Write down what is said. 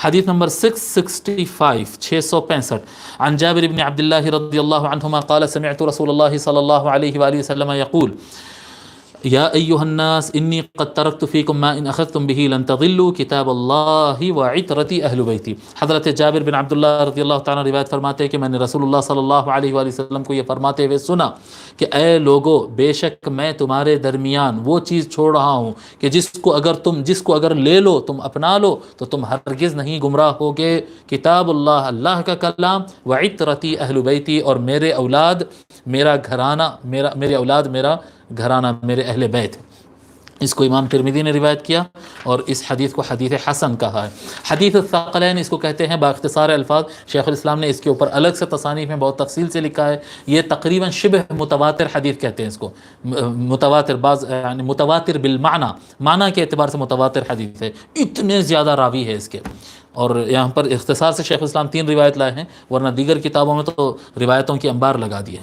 حدیث نمبر 665 665 عن جابر بن عبد الله رضي الله عنهما قال سمعت رسول الله صلى الله عليه وآله وسلم يقول یا ایھا الناس انی قد ترکت فیکم ما ان اخذتم به لن تضلوا کتاب اللہ وعطرتی اہل بیتی۔ حضرت جابر بن عبداللہ رضی اللہ تعالیٰ روایت فرماتے ہیں کہ میں نے رسول اللہ صلی اللہ علیہ وآلہ وسلم کو یہ فرماتے ہوئے سنا کہ اے لوگو، بے شک میں تمہارے درمیان وہ چیز چھوڑ رہا ہوں کہ جس کو اگر لے لو، تم اپنا لو تو تم ہرگز نہیں گمراہ ہوگے۔ کتاب اللہ، اللہ کا کلام، وعطرتی اہل بیتی، اور میرے اولاد میرا گھرانہ، میرے اولاد میرا گھرانہ، میرے اہل بیت۔ اس کو امام ترمذی نے روایت کیا اور اس حدیث کو حدیث حسن کہا ہے۔ حدیث الثقلین اس کو کہتے ہیں، باختصار الفاظ شیخ الاسلام نے اس کے اوپر الگ سے تصانیف میں بہت تفصیل سے لکھا ہے۔ یہ تقریباً شبہ متواتر حدیث کہتے ہیں اس کو، متواتر، یعنی متواتر بالمعنی، معنی کے اعتبار سے متواتر حدیث ہے، اتنے زیادہ راوی ہے اس کے۔ اور یہاں پر اختصار سے شیخ الاسلام 3 روایت لائے ہیں، ورنہ دیگر کتابوں میں تو روایتوں کی انبار لگا دی ہے۔